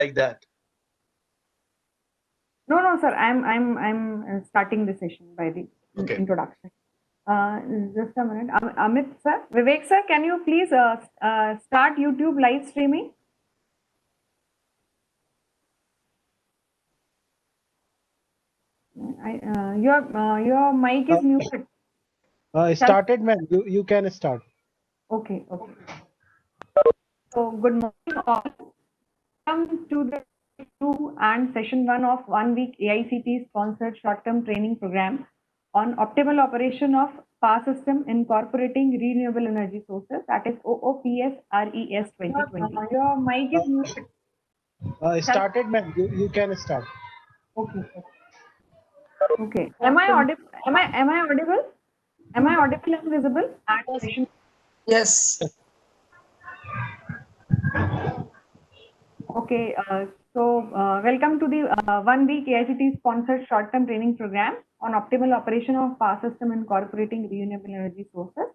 like that. No, sir. I'm starting the session by the Okay. introduction. Just a minute. Amit sir, Vivek sir, can you please start YouTube live streaming? Your mic Uh, is muted. Shall Started, ma'am. You can start. okay. So good morning all. Welcome to the two and session one of 1 week AICT sponsored short-term training program on optimal operation of power system incorporating renewable energy sources, that is OOPS RES 2020. Your mic is muted. Shall Started, ma'am. You can start. okay. Okay. Am I audible? Am I audible? Am I audible and visible at session? Yes. Okay, welcome to the 1 week AICT sponsored short-term training program on optimal operation of power system incorporating renewable energy sources.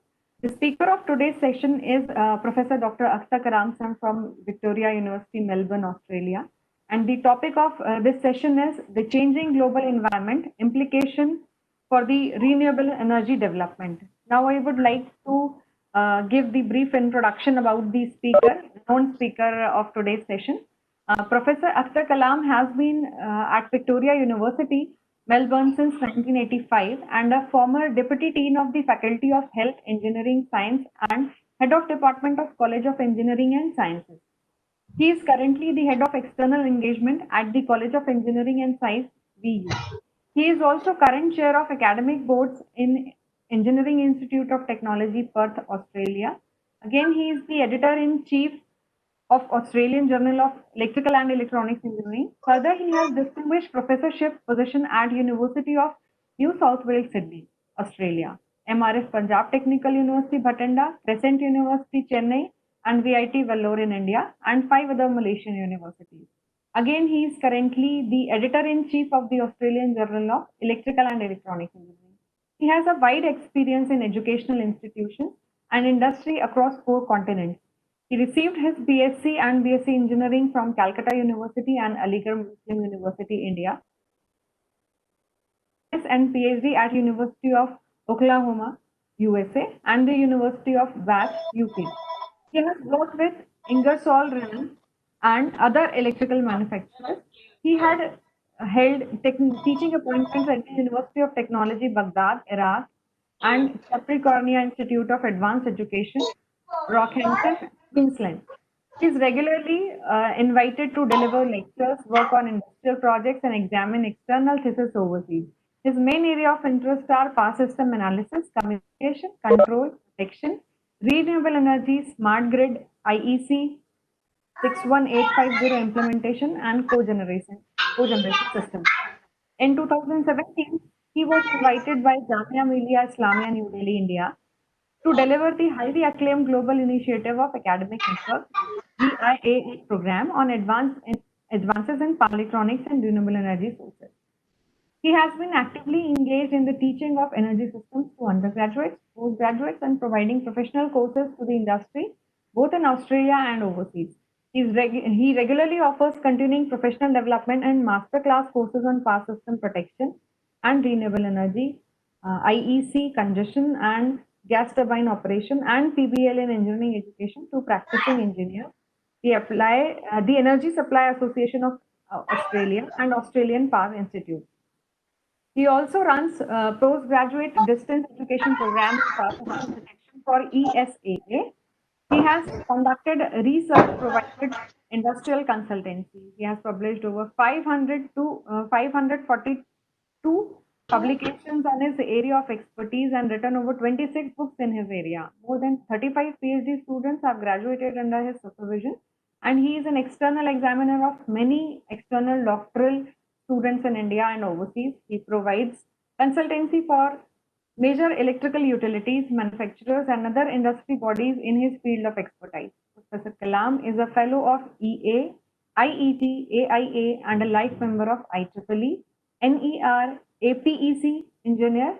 The speaker of today's session is Professor Dr. Akhtar Karam from Victoria University, Melbourne, Australia. And the topic of this session is the changing global environment implication for the renewable energy development. Now, I would like to give the brief introduction about the speaker, known speaker of today's session. Professor Akhtar Kalam has been at Victoria University, Melbourne since 1985 and a former Deputy Dean of the Faculty of Health, Engineering, Science and Head of Department of College of Engineering and Sciences. He is currently the Head of External Engagement at the College of Engineering and Science, VU. He is also current Chair of Academic Boards in Engineering Institute of Technology, Perth, Australia. Again, he is the Editor-in-Chief of Australian Journal of Electrical and Electronics Engineering. Further, he has distinguished professorship position at University of New South Wales, Sydney, Australia, MRF Punjab Technical University, Bhatinda, Crescent University, Chennai, and VIT Vellore in India, and 5 other Malaysian universities. Again, he is currently the editor-in-chief of the Australian Journal of Electrical and Electronics Engineering. He has a wide experience in educational institutions and industry across 4 continents. He received his BSc and BSc Engineering from Calcutta University and Aligarh Muslim University, India, and PhD at University of Oklahoma, USA, and the University of Bath, UK. He has worked with Ingersoll Rand and other electrical manufacturers. He had held teaching appointments at the University of Technology, Baghdad, Iraq, and Capricornia Institute of Advanced Education, Rockhampton, Queensland. He is regularly invited to deliver lectures, work on industrial projects, and examine external thesis overseas. His main area of interest are power system analysis, communication, control, protection, renewable energy, smart grid, IEC 61850 implementation, and cogeneration systems. In 2017, he was invited by Jamia Millia Islamia, New Delhi, India, to deliver the highly acclaimed global initiative of academic network GIAA program on advances in power electronics and renewable energy sources. He has been actively engaged in the teaching of energy systems to undergraduates, postgraduates, and providing professional courses to the industry, both in Australia and overseas. He regularly offers continuing professional development and masterclass courses on power system protection and renewable energy, IEC, congestion and gas turbine operation, and PBL in engineering education to practicing engineers, the Energy Supply Association of Australia, and Australian Power Institute. He also runs postgraduate distance education program in power system protection for ESAA. He has conducted research, provided industrial consultancy. He has published over 542 publications on his area of expertise and written over 26 books in his area. More than 35 PhD students have graduated under his supervision, and he is an external examiner of many external doctoral students in India and overseas. He provides consultancy for major electrical utilities, manufacturers, and other industry bodies in his field of expertise. Professor Kalam is a fellow of EA, IET, AIA, and a life member of IEEE, NER, APEC engineer,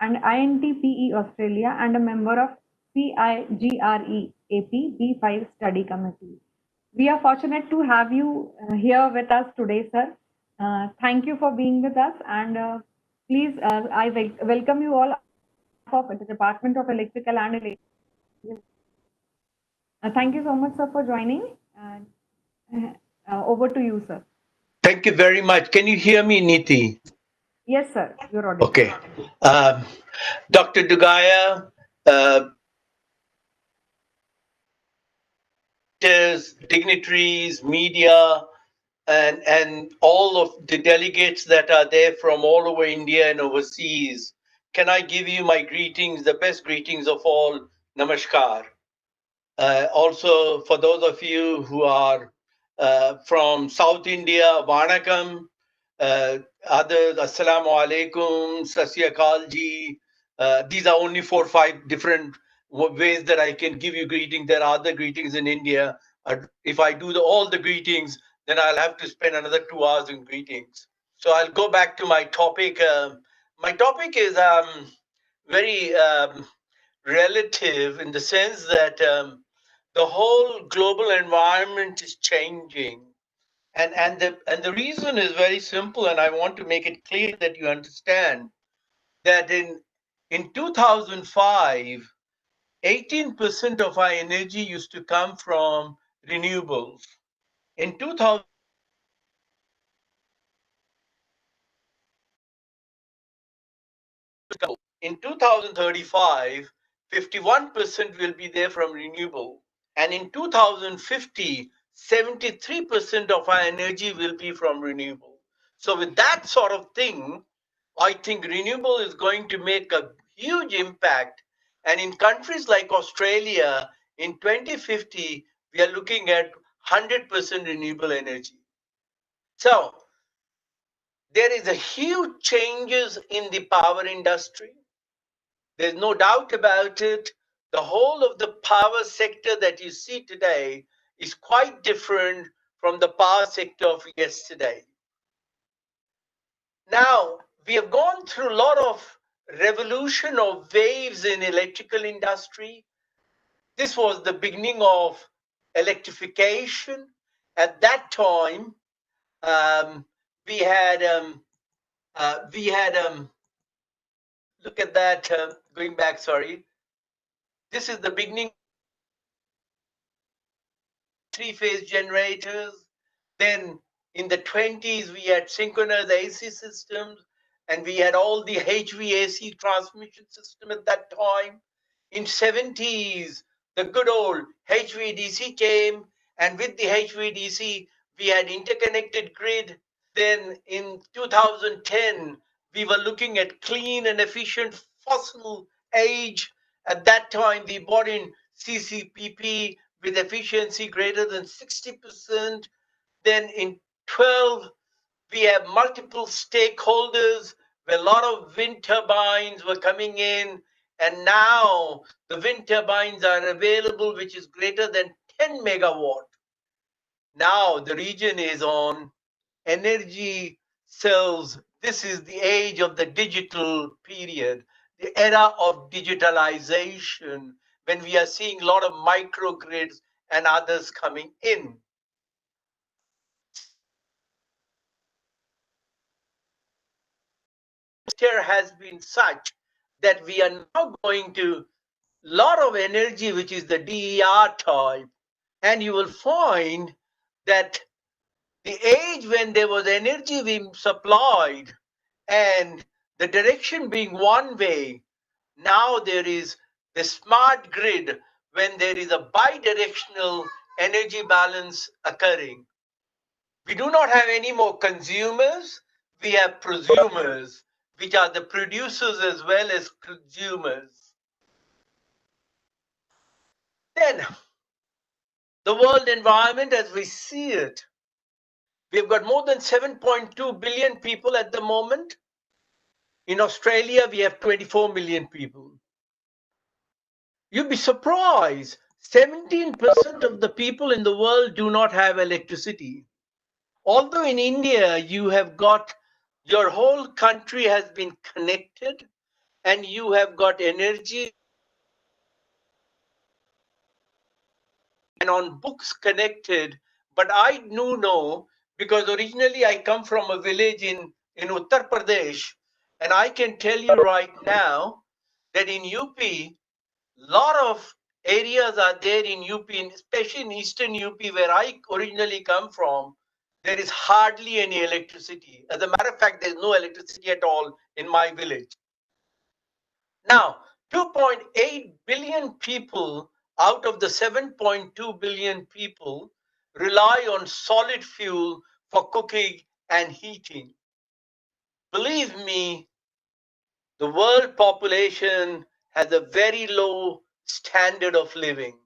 and INTPE Australia, and a member of CIGRE AP B5 study committee. We are fortunate to have you here with us today, sir. Thank you for being with us, and please, I welcome you all of the Department of Electrical and Electrical. Thank you so much, sir, for joining. Over to you, sir. Thank you very much. Can you hear me, Niti? Yes, sir, you're audible. Okay. Um, Dr. Dugaya, dignitaries, media, and all of the delegates that are there from all over India and overseas, can I give you my greetings, the best greetings of all? Namaskar. Also, for those of you who are from South India, Vanakam, others, Assalamu alaikum, Sasyakal ji. These are only 4 or 5 different ways that I can give you greetings. There are other greetings in India. If I do all the greetings, then I'll have to spend another 2 hours in greetings. So I'll go back to my topic. My topic is very relative in the sense that the whole global environment is changing, and the reason is very simple, and I want to make it clear that you understand that in 2005, 18% of our energy used to come from renewables. In 2000, in 2035, 51% will be there from renewable. And in 2050, 73% of our energy will be from renewable. So with that sort of thing, I think renewable is going to make a huge impact. And in countries like Australia, in 2050, we are looking at 100% renewable energy. So there is a huge changes in the power industry. There's no doubt about it. The whole of the power sector that you see today is quite different from the power sector of yesterday. Now, we have gone through a lot of revolution of waves in electrical industry. This was the beginning of electrification. At that time, we had look at that, going back, sorry. This is the beginning 3-phase generators. Then in the 20s, we had synchronous AC systems, and we had all the HVAC transmission system at that time. In 70s, the good old HVDC came, and with the HVDC, we had interconnected grid. Then in 2010, we were looking at clean and efficient fossil age. At that time, we brought in CCPP with efficiency greater than 60%. Then in 12, we have multiple stakeholders where a lot of wind turbines were coming in. And now the wind turbines are available, which is greater than 10 megawatt. Now the region is on energy cells. This is the age of the digital period, the era of digitalization, when we are seeing a lot of microgrids and others coming in. Has been such that we are now going to a lot of energy, which is the DER type, and you will find that the age when there was energy being supplied and the direction being one way, now there is the smart grid when there is a bi-directional energy balance occurring. We do not have any more consumers, we have prosumers, which are the producers as well as consumers. Then, the world environment as we see it, we've got more than 7.2 billion people at the moment. In Australia, we have 24 million people. You'd be surprised, 17% of the people in the world do not have electricity. Although in India, you have got, your whole country has been connected and you have got energy and on books connected, But I do know, because originally I come from a village in Uttar Pradesh, and I can tell you right now that in UP, lot of areas are there in UP, especially in eastern UP where I originally come from, there is hardly any electricity. As a matter of fact, there's no electricity at all in my village. Now, 2.8 billion people out of the 7.2 billion people rely on solid fuel for cooking and heating. Believe me, the world population has a very low standard of living.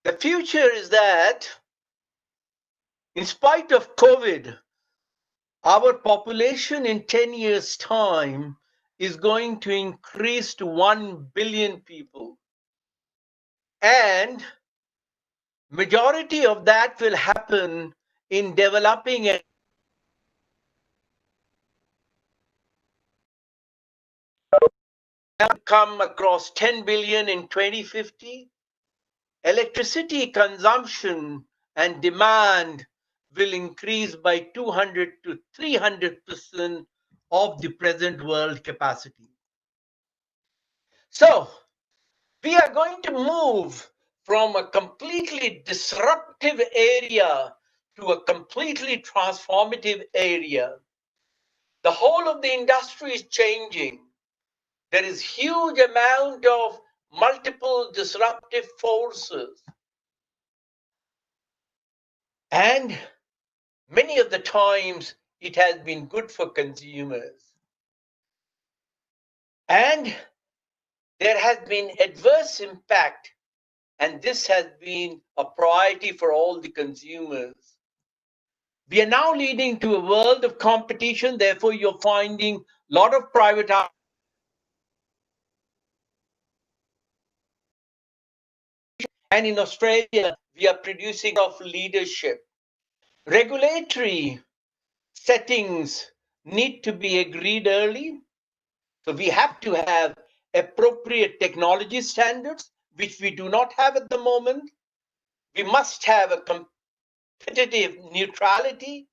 The future is that, in spite of COVID, our population in 10 years' time is going to increase to 1 billion people. And majority of that will happen in developing and come across 10 billion in 2050. Electricity consumption and demand will increase by 200 to 300% of the present world capacity. So we are going to move from a completely disruptive area to a completely transformative area. The whole of the industry is changing. There is huge amount of multiple disruptive forces. And many of the times it has been good for consumers. And there has been adverse impact, and this has been a priority for all the consumers. We are now leading to a world of competition, therefore you're finding a lot of private. And in Australia, we are producing of leadership. Regulatory settings need to be agreed early. So we have to have appropriate technology standards, which we do not have at the moment. We must have a competitive neutrality.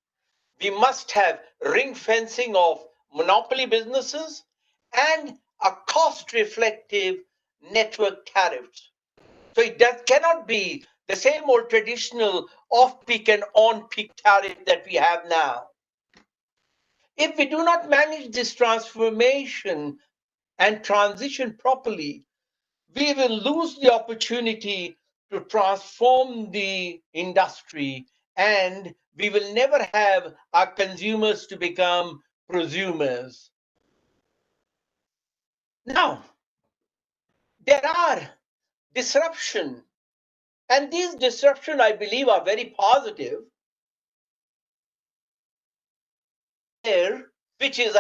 We must have ring fencing of monopoly businesses and a cost reflective network tariffs. So it cannot be the same old traditional off-peak and on-peak tariff that we have now. If we do not manage this transformation and transition properly, we will lose the opportunity to transform the industry, and we will never have our consumers to become prosumers. Now, there are disruption, and these disruptions, I believe, are very positive. There, which is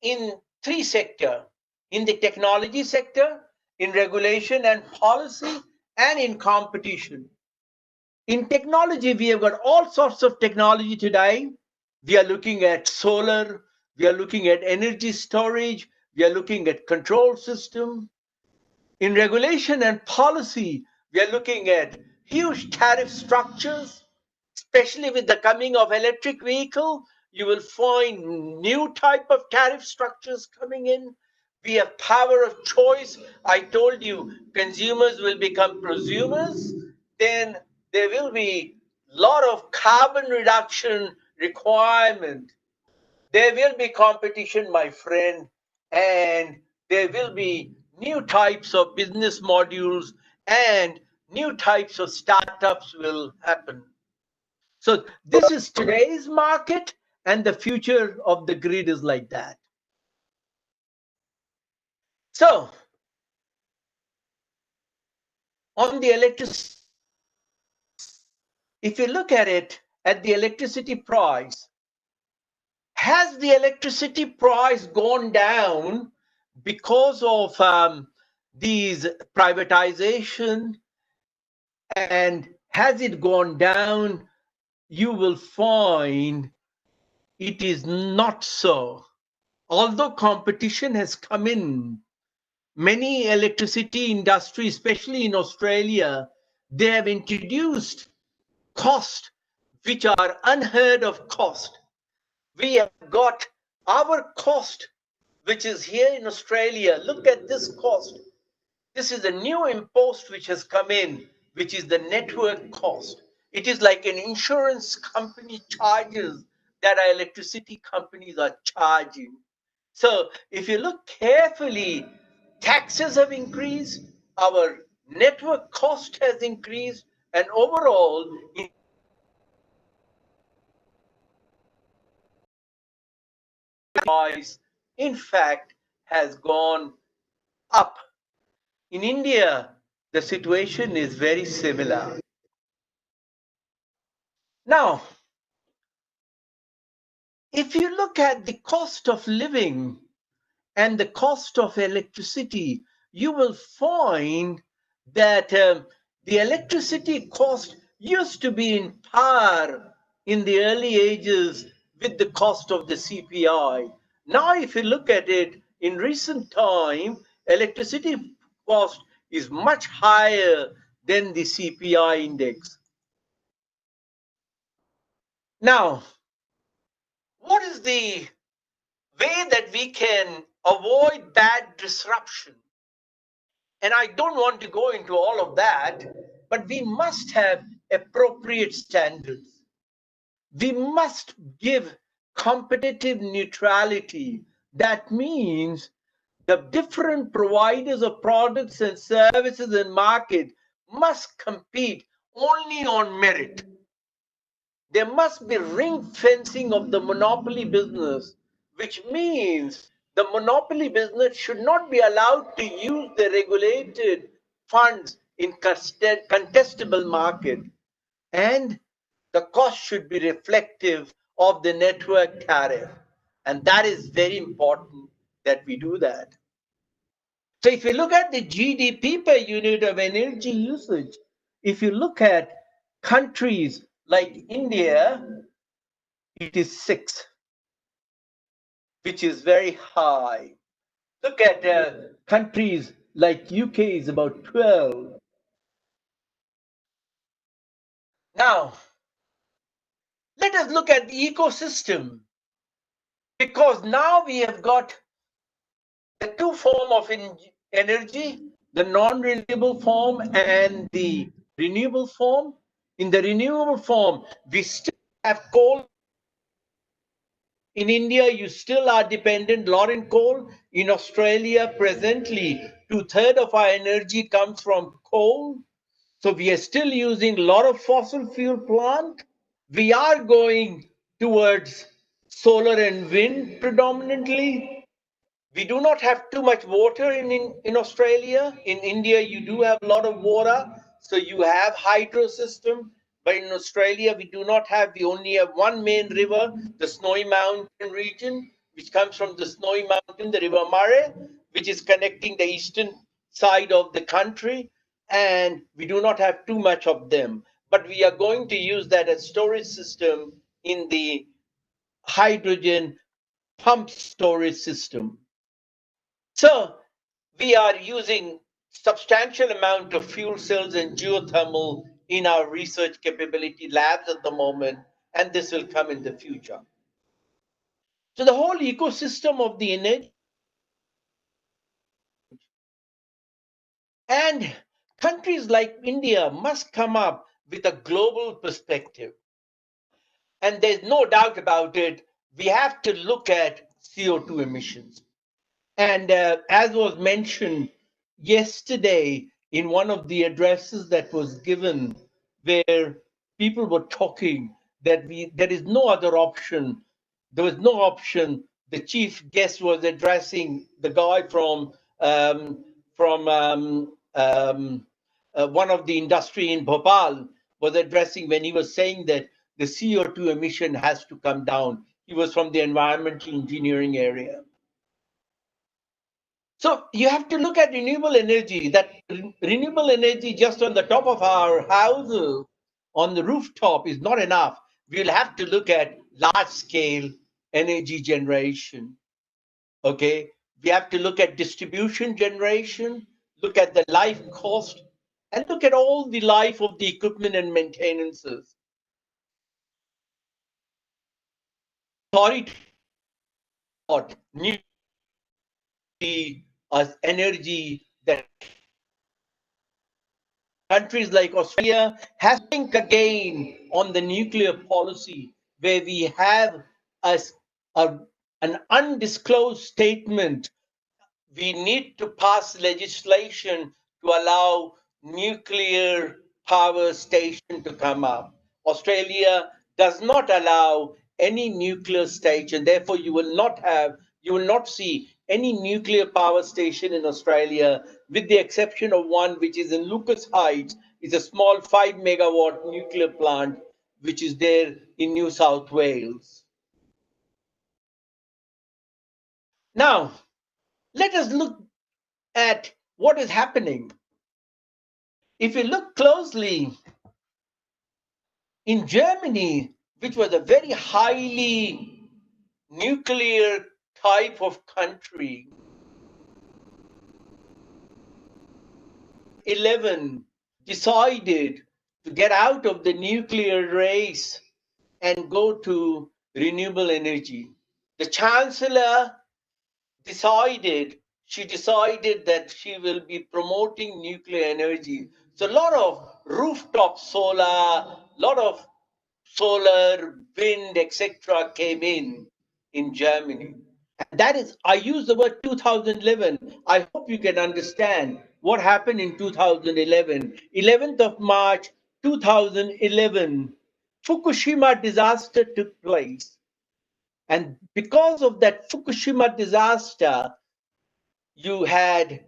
in three sectors: in the technology sector, in regulation and policy, and in competition. In technology, we have got all sorts of technology today. We are looking at solar, we are looking at energy storage, we are looking at control system. In regulation and policy, we are looking at huge tariff structures, especially with the coming of electric vehicle. You will find new type of tariff structures coming in. We have power of choice. I told you, consumers will become prosumers. Then there will be a lot of carbon reduction requirement. There will be competition, my friend, and there will be new types of business modules and new types of startups will happen. So this is today's market, and the future of the grid is like that. So on the electricity, if you look at it at the electricity price, has the electricity price gone down because of these privatization, and has it gone down? You will find it is not so. Although competition has come in, many electricity industry, especially in Australia, they have introduced cost, which are unheard of cost. We have got our cost, which is here in Australia. Look at this cost. This is a new impost which has come in, which is the network cost. It is like an insurance company charges that our electricity companies are charging. So if you look carefully, taxes have increased, our network cost has increased, and overall, price, in fact, has gone up. In India, the situation is very similar. Now, if you look at the cost of living and the cost of electricity, you will find that the electricity cost used to be in par in the early ages with the cost of the CPI. Now, if you look at it in recent time, electricity cost is much higher than the CPI index. Now, what is the way that we can avoid bad disruption? And I don't want to go into all of that, but we must have appropriate standards. We must give competitive neutrality. That means the different providers of products and services in market must compete only on merit. There must be ring fencing of the monopoly business, which means the monopoly business should not be allowed to use the regulated funds in contestable market. And the cost should be reflective of the network tariff. And that is very important that we do that. So if you look at the GDP per unit of energy usage, if you look at countries like India, it is 6, which is very high. Look at countries like UK is about 12. Now, let us look at the ecosystem, because now we have got the two forms of energy, the non-renewable form and the renewable form. In the renewable form, we still have coal. In India, you still are dependent a lot on coal. In Australia, presently, 2/3 of our energy comes from coal. So we are still using a lot of fossil fuel plant. We are going towards solar and wind predominantly. We do not have too much water in Australia. In India, you do have a lot of water. So you have hydro system. But in Australia, we do not have, we only have one main river, the Snowy Mountain region, which comes from the Snowy Mountain, the River Murray, which is connecting the eastern side of the country. And we do not have too much of them. But we are going to use that as storage system in the hydrogen pump storage system. So we are using substantial amount of fuel cells and geothermal in our research capability labs at the moment, and this will come in the future. So the whole ecosystem of the energy, and countries like India must come up with a global perspective. And there's no doubt about it, we have to look at CO2 emissions. And as was mentioned yesterday in one of the addresses that was given, where people were talking that there is no other option. There was no option. The chief guest was addressing the guy from one of the industry in Bhopal was addressing when he was saying that the CO2 emission has to come down. He was from the environmental engineering area. So you have to look at renewable energy. That renewable energy just on the top of our houses, on the rooftop, is not enough. We'll have to look at large scale energy generation. Okay, we have to look at distribution generation, look at the life cost, and look at all the life of the equipment and maintenances. sorry to report, nuclear energy that countries like Australia has to think again on the nuclear policy, where we have as an undisclosed statement. We need to pass legislation to allow nuclear power station to come up. Australia does not allow any nuclear station, therefore you will not see any nuclear power station in Australia, with the exception of one which is in Lucas Heights. It's a small 5 megawatt nuclear plant which is there in New South Wales. Now, let us look at what is happening. If you look closely, in Germany, which was a very highly nuclear type of country, 11 decided to get out of the nuclear race and go to renewable energy. The chancellor decided that she will be promoting nuclear energy. So a lot of rooftop solar, a lot of solar, wind, etc. came in Germany. And that is, I use the word 2011. I hope you can understand what happened in 2011. 11th of March 2011, Fukushima disaster took place. And because of that Fukushima disaster, you had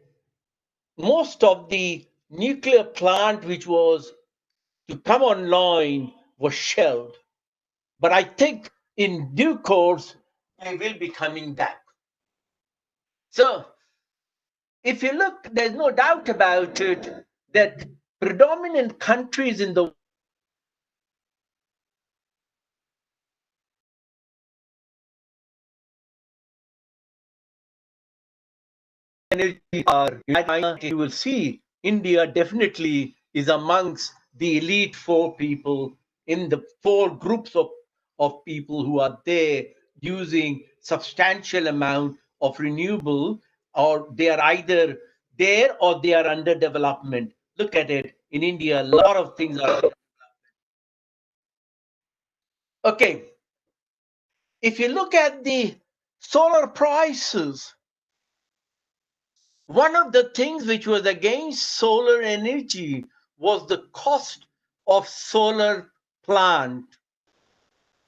most of the nuclear plant which was to come online was shelved. But I think in due course, they will be coming back. So if you look, there's no doubt about it that predominant countries in the energy are you will see India definitely is amongst the elite four people in the four groups of people who are there using substantial amount of renewable, or they are either there or they are under development. Look at it in India, a lot of things are okay. If you look at the solar prices, one of the things which was against solar energy was the cost of solar plant.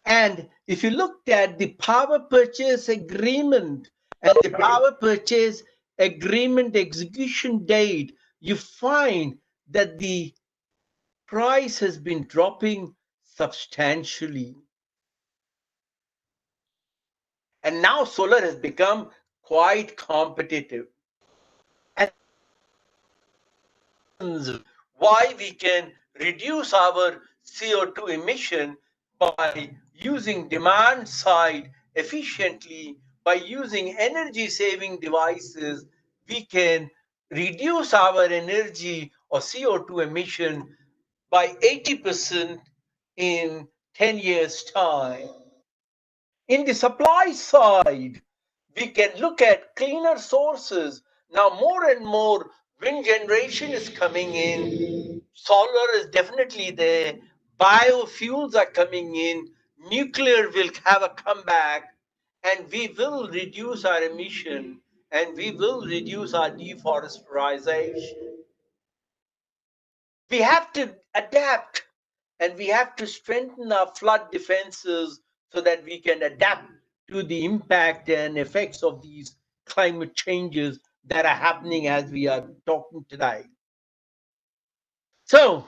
And if you looked at the power purchase agreement and the power purchase agreement execution date, you find that the price has been dropping substantially. And now solar has become quite competitive. And why we can reduce our CO2 emission by using demand side efficiently, by using energy saving devices, we can reduce our energy or CO2 emission by 80% in 10 years' time. In the supply side, we can look at cleaner sources. Now, more and more wind generation is coming in. Solar is definitely there. Biofuels are coming in. Nuclear will have a comeback. And we will reduce our emission and we will reduce our deforestation. We have to adapt and we have to strengthen our flood defenses so that we can adapt to the impact and effects of these climate changes that are happening as we are talking today. So,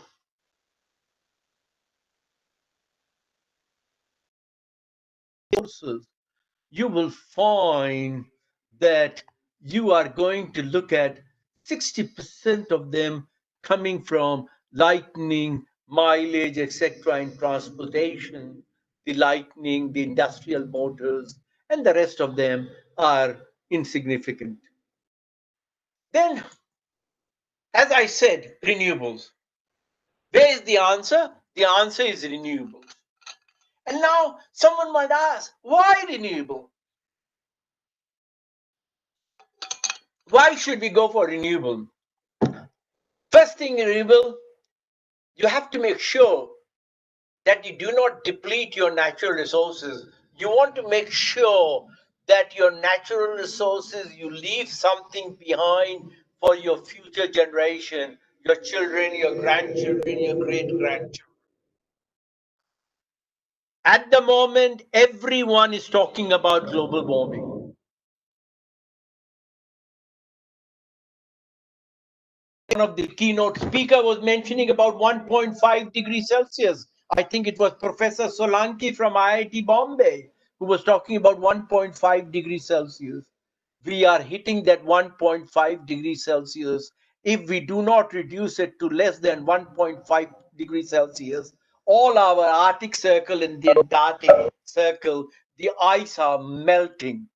you will find that you are going to look at 60% of them coming from lightning, mileage, etc., in transportation, the lightning, the industrial motors, and the rest of them are insignificant. Then, as I said, renewables. Where is the answer? The answer is renewables. And now someone might ask, why renewable? Why should we go for renewable? First thing, renewable, you have to make sure that you do not deplete your natural resources. You want to make sure that your natural resources, you leave something behind for your future generation, your children, your grandchildren, your great grandchildren. At the moment, everyone is talking about global warming. One of the keynote speaker was mentioning about 1.5 degrees Celsius. I think it was Professor Solanki from IIT Bombay who was talking about 1.5 degrees Celsius. We are hitting that 1.5 degrees Celsius. If we do not reduce it to less than 1.5 degrees Celsius, all our Arctic Circle and the Antarctic Circle, the ice are melting.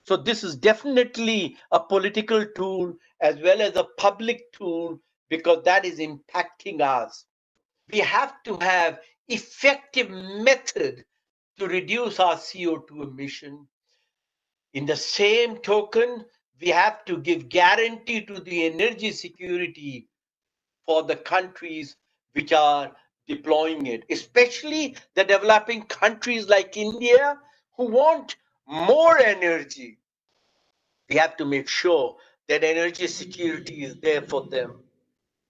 So this is definitely a political tool as well as a public tool because that is impacting us. We have to have effective method to reduce our CO2 emission. In the same token, we have to give guarantee to the energy security for the countries which are deploying it, especially the developing countries like India who want more energy. We have to make sure that energy security is there for them.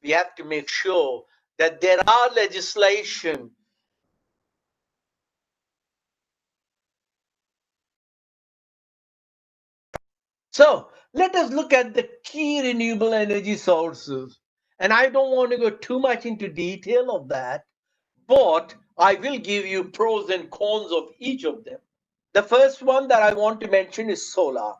We have to make sure that there are legislation. So let us look at the key renewable energy sources. And I don't want to go too much into detail of that, but I will give you pros and cons of each of them. The first one that I want to mention is solar.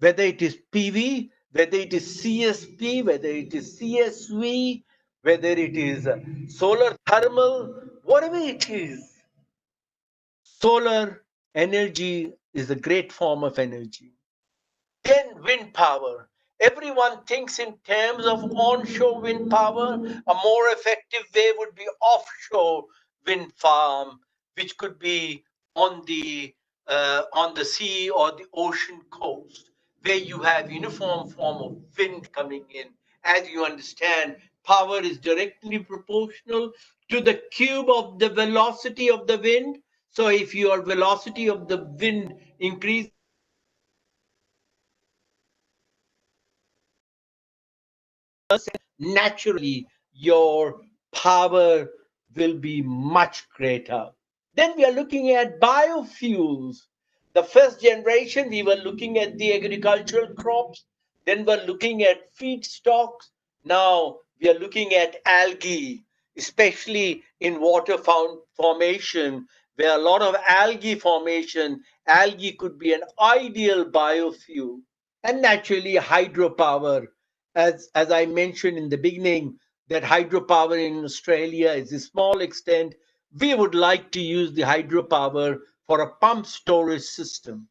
Whether it is PV, whether it is CSP, whether it is CSV, whether it is solar thermal, whatever it is, solar energy is a great form of energy. Then wind power. Everyone thinks in terms of onshore wind power. A more effective way would be offshore wind farm, which could be on the sea or the ocean coast, where you have uniform form of wind coming in. As you understand, power is directly proportional to the cube of the velocity of the wind. So if your velocity of the wind increases, naturally your power will be much greater. Then we are looking at biofuels. The first generation, we were looking at the agricultural crops. Then we're looking at feedstocks. Now we are looking at algae, especially in water formation, where a lot of algae formation, algae could be an ideal biofuel. And naturally, hydropower. As I mentioned in the beginning, that hydropower in Australia is a small extent. We would like to use the hydropower for a pump storage system.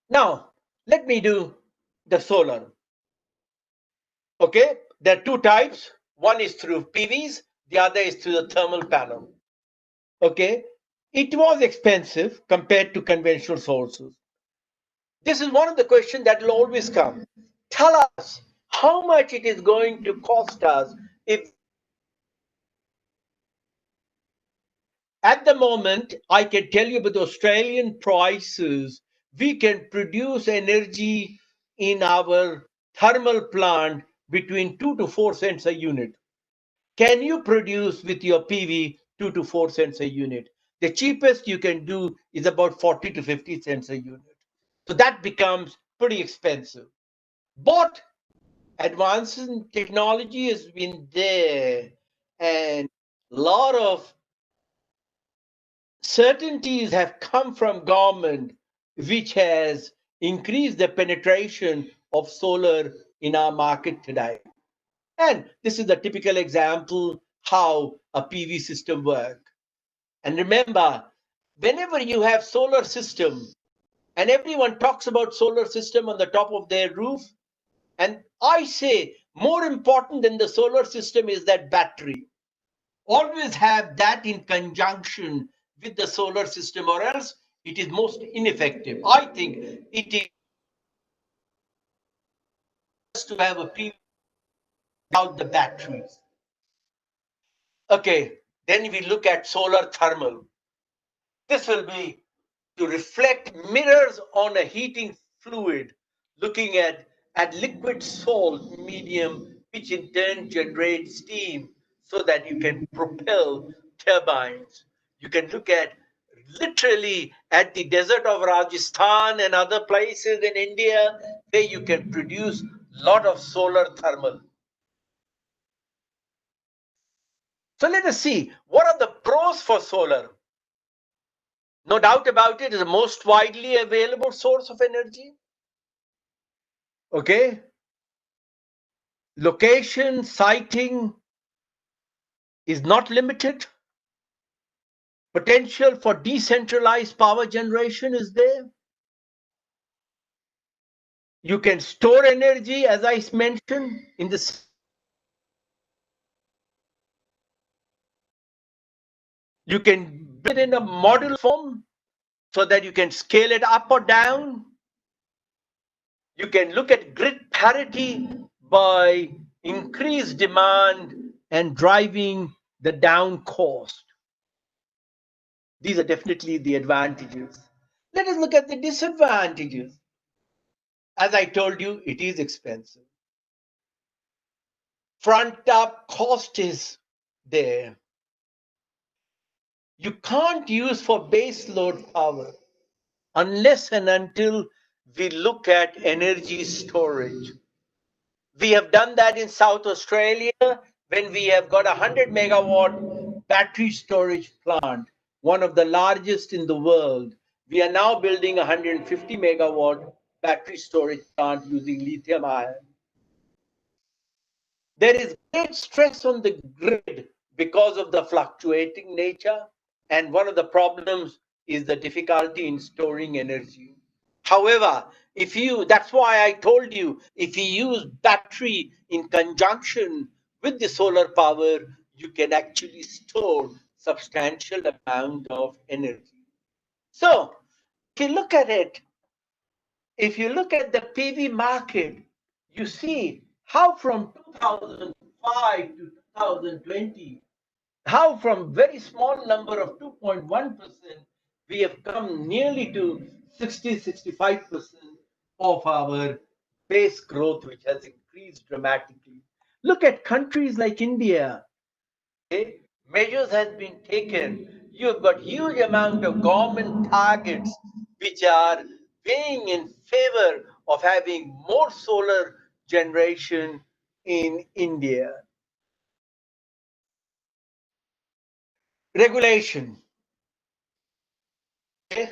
Now, let me do the solar. Okay, there are two types. One is through PVs, the other is through the thermal panel. Okay, it was expensive compared to conventional sources. This is one of the questions that will always come. Tell us how much it is going to cost us if at the moment I can tell you with Australian prices, we can produce energy in our thermal plant between 2 to 4 cents a unit. Can you produce with your PV 2 to 4 cents a unit? The cheapest you can do is about 40 to 50 cents a unit. So that becomes pretty expensive. But advances in technology has been there, and a lot of certainties have come from government which has increased the penetration of solar in our market today. And this is a typical example how a PV system works. And remember, whenever you have solar system, and everyone talks about solar system on the top of their roof, and I say more important than the solar system is that battery. Always have that in conjunction with the solar system, or else it is most ineffective. I think it is to have a PV without the batteries. Okay, then we look at solar thermal. This will be to reflect mirrors on a heating fluid, looking at liquid salt medium, which in turn generates steam so that you can propel turbines. You can look at literally at the desert of Rajasthan and other places in India where you can produce a lot of solar thermal. So let us see, what are the pros for solar? No doubt about it, it is the most widely available source of energy. Okay. Location, siting is not limited. Potential for decentralized power generation is there. You can store energy, as I mentioned, in the you can build it in a module form so that you can scale it up or down. You can look at grid parity by increased demand and driving the down cost. These are definitely the advantages. Let us look at the disadvantages. As I told you, it is expensive. Front up cost is there. You can't use for base load power unless and until we look at energy storage. We have done that in South Australia when we have got a 100 megawatt battery storage plant, one of the largest in the world. We are now building a 150 megawatt battery storage plant using lithium ion. There is great stress on the grid because of the fluctuating nature, and one of the problems is the difficulty in storing energy. However, that's why I told you, if you use battery in conjunction with the solar power, you can actually store substantial amount of energy. So, if you look at it, if you look at the PV market, you see how from 2005 to 2020, how from very small number of 2.1%, we have come nearly to 60-65% of our base growth, which has increased dramatically. Look at countries like India. Okay? Measures has been taken. You have got huge amount of government targets which are weighing in favor of having more solar generation in India. Regulation. Okay?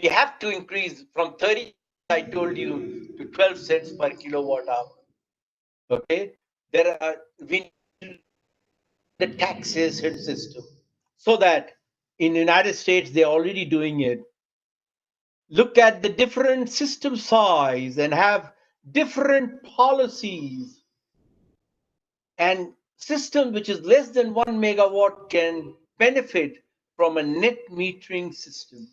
We have to increase from 30, I told you, to 12 cents per kilowatt hour. Okay? We need the taxation system so that in the United States, they're already doing it. Look at the different system size and have different policies, and system which is less than 1 megawatt can benefit from a net metering system.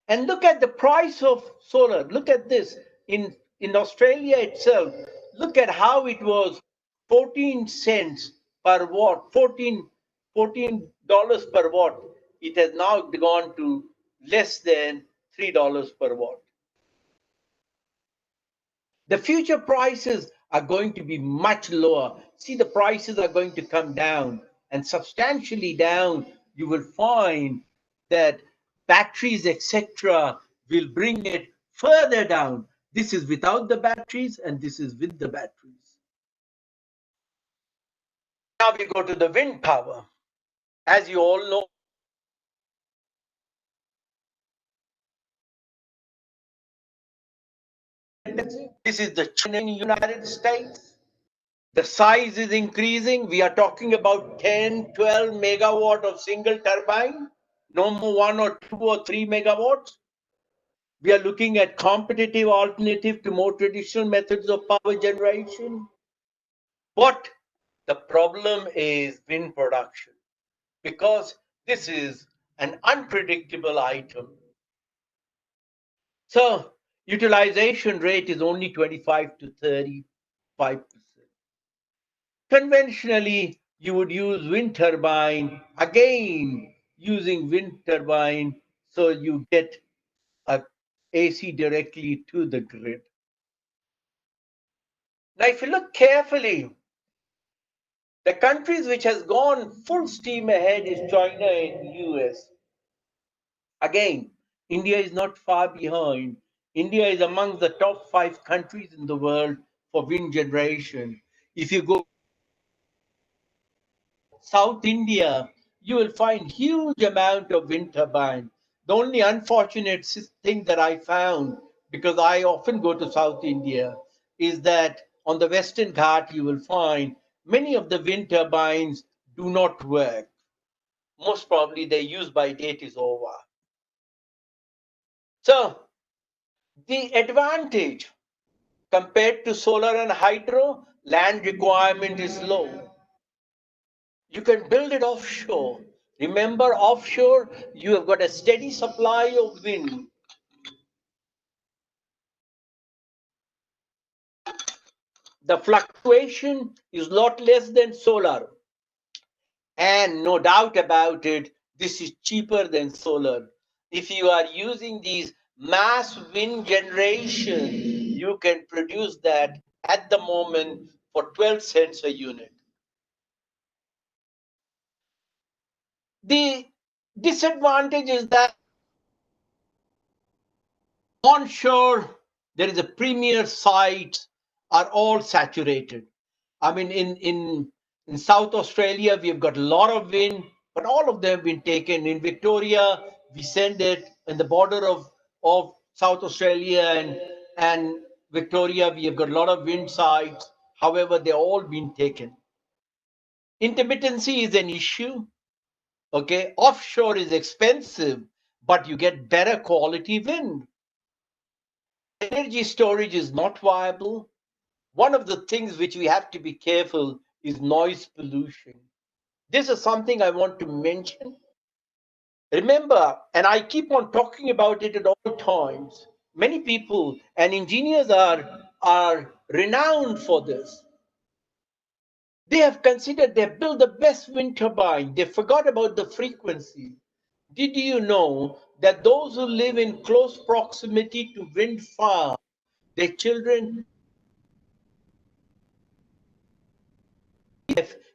And look at the price of solar. Look at this in Australia itself. Look at how it was 14 cents per watt, $14 per watt. It has now gone to less than $3 per watt. The future prices are going to be much lower. See, the prices are going to come down and substantially down. You will find that batteries, etc., will bring it further down. This is without the batteries and this is with the batteries. Now we go to the wind power. As you all know, this is the China in the United States. The size is increasing. We are talking about 10, 12 megawatt of single turbine, no more 1 or 2 or 3 megawatts. We are looking at competitive alternative to more traditional methods of power generation. What The problem is wind production because this is an unpredictable item. So utilization rate is only 25 to 35%. Conventionally, you would use wind turbine, again using wind turbine, so you get a AC directly to the grid. Now, if you look carefully, the countries which has gone full steam ahead is China and US. Again, India is not far behind. India is among the top 5 countries in the world for wind generation. If you go South India, you will find huge amount of wind turbine. The only unfortunate thing that I found, because I often go to South India, is that on the Western Ghat you will find many of the wind turbines do not work. Most probably their use by date is over. So the advantage compared to solar and hydro, land requirement is low. You can build it offshore. Remember, offshore, you have got a steady supply of wind. The fluctuation is a lot less than solar. And no doubt about it, this is cheaper than solar. If you are using these mass wind generation, you can produce that at the moment for 12 cents a unit. The disadvantage is that onshore, there is a premier sites are all saturated. I mean, in South Australia, we have got a lot of wind, but all of them have been taken. In Victoria, we send it in the border of South Australia and Victoria, we have got a lot of wind sites. However, they're all been taken. Intermittency is an issue. Okay, offshore is expensive, but you get better quality wind. Energy storage is not viable. One of the things which we have to be careful is noise pollution. This is something I want to mention. Remember, and I keep on talking about it at all times, many people and engineers are renowned for this. They have considered they built the best wind turbine. They forgot about the frequency. Did you know that those who live in close proximity to wind farms, their children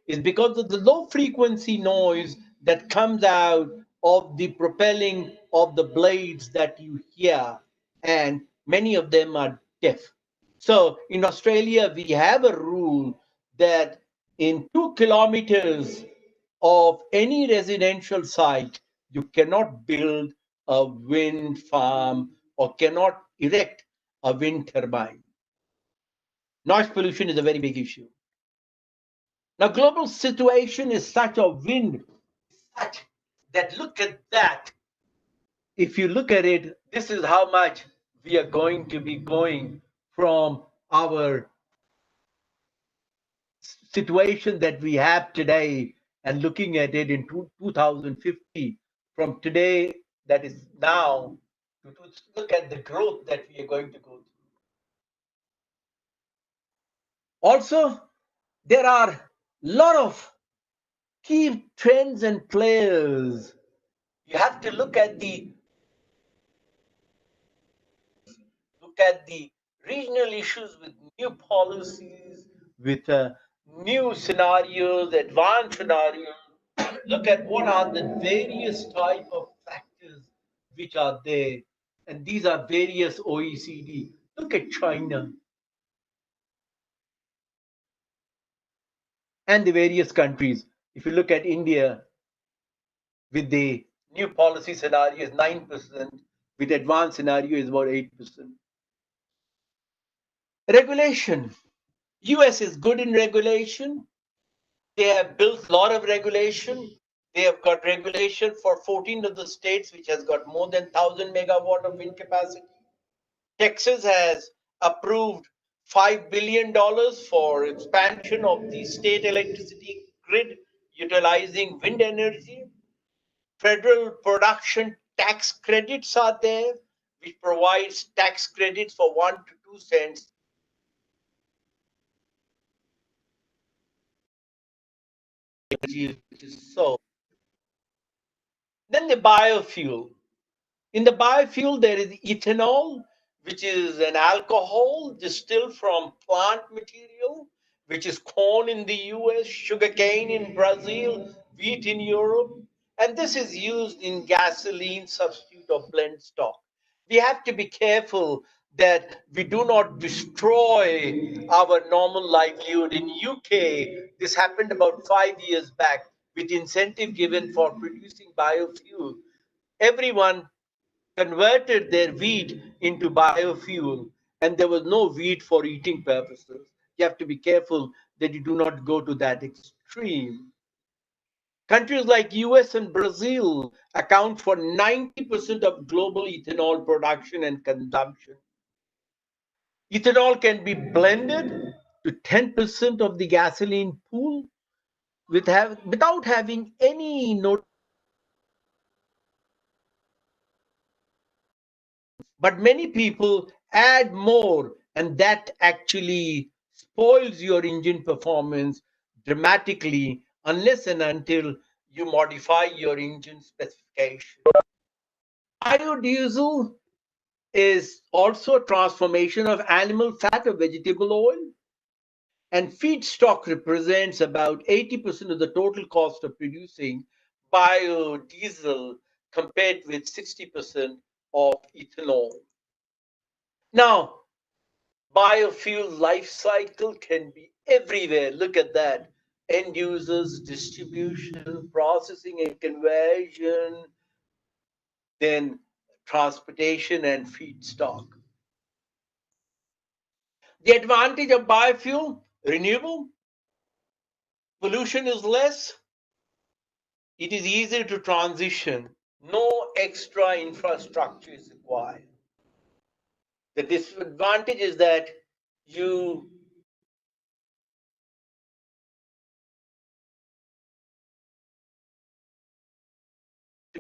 is because of the low frequency noise that comes out of the propelling of the blades that you hear, and many of them are deaf. So in Australia, we have a rule that in 2 kilometers of any residential site, you cannot build a wind farm or cannot erect a wind turbine. Noise pollution is a very big issue. Now, global situation is such a wind, such that look at that. If you look at it, this is how much we are going to be going from our situation that we have today and looking at it in 2050 from today that is now to look at the growth that we are going to go through. Also, there are a lot of key trends and players. You have to look at the regional issues with new policies, with new scenarios, advanced scenarios. Look at what are the various type of factors which are there, and these are various OECD. Look at China and the various countries. If you look at India, with the new policy scenario is 9%, with advanced scenario is about 8%. Regulation. US is good in regulation. They have built a lot of regulation. They have got regulation for 14 of the states, which has got more than 1,000 megawatt of wind capacity. Texas has approved $5 billion for expansion of the state electricity grid utilizing wind energy. Federal production tax credits are there, which provides tax credits for 1 to 2 cents. So then the biofuel. In the biofuel, there is ethanol, which is an alcohol distilled from plant material, which is corn in the US, sugarcane in Brazil, wheat in Europe. And this is used in gasoline substitute or blend stock. We have to be careful that we do not destroy our normal livelihood. In UK, this happened about 5 years back with incentive given for producing biofuel. Everyone converted their wheat into biofuel, and there was no wheat for eating purposes. You have to be careful that you do not go to that extreme. Countries like US and Brazil account for 90% of global ethanol production and consumption. Ethanol can be blended to 10% of the gasoline pool without having any notice. But many people add more, and that actually spoils your engine performance dramatically unless and until you modify your engine specification. Biodiesel is also a transformation of animal fat or vegetable oil, and feedstock represents about 80% of the total cost of producing biodiesel compared with 60% of ethanol. Now, biofuel life cycle can be everywhere. Look at that. End users, distribution, processing and conversion, then transportation and feedstock. The advantage of biofuel, renewable, pollution is less, it is easier to transition, no extra infrastructure is required. The disadvantage is that you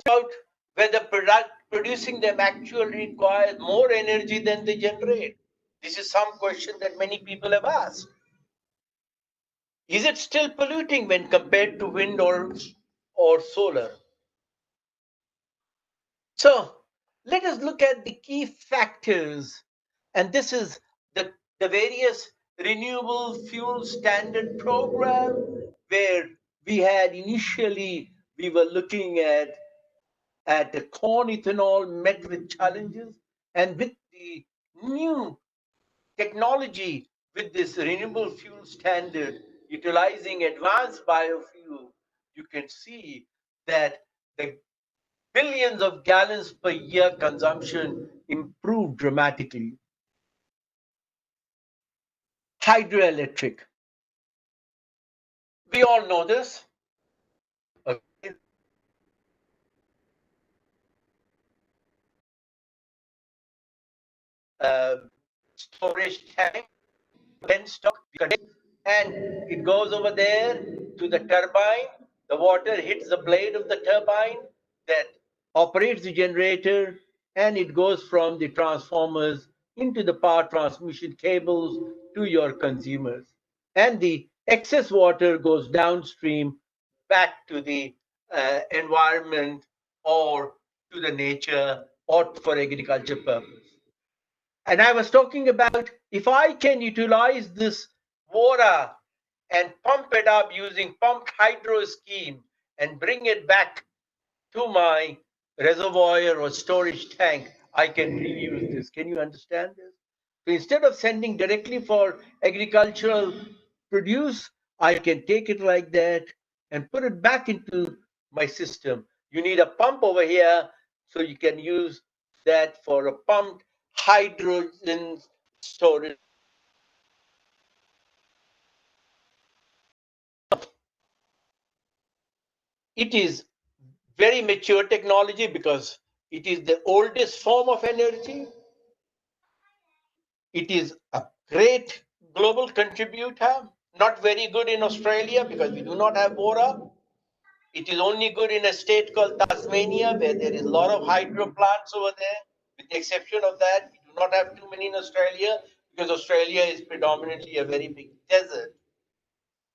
out whether producing them actually requires more energy than they generate. This is some question that many people have asked. Is it still polluting when compared to wind or solar? So let us look at the key factors, and this is the various renewable fuel standard program where we had initially we were looking at the corn ethanol met with challenges, and with the new technology, with this renewable fuel standard utilizing advanced biofuel, you can see that the billions of gallons per year consumption improved dramatically. Hydroelectric. We all know this. Okay. Uh, Storage tank, then stock, and it goes over there to the turbine. The water hits the blade of the turbine that operates the generator, and it goes from the transformers into the power transmission cables to your consumers. And the excess water goes downstream back to the environment or to the nature or for agriculture purpose. And I was talking about if I can utilize this water and pump it up using pumped hydro scheme and bring it back to my reservoir or storage tank, I can reuse this. Can you understand this? So instead of sending directly for agricultural produce, I can take it like that and put it back into my system. You need a pump over here, so you can use that for a pumped hydrogen storage. It is very mature technology because it is the oldest form of energy. It is great global contributor, not very good in Australia because we do not have water. It is only good in a state called Tasmania where there is a lot of hydro plants over there. With the exception of that, we do not have too many in Australia because Australia is predominantly a very big desert.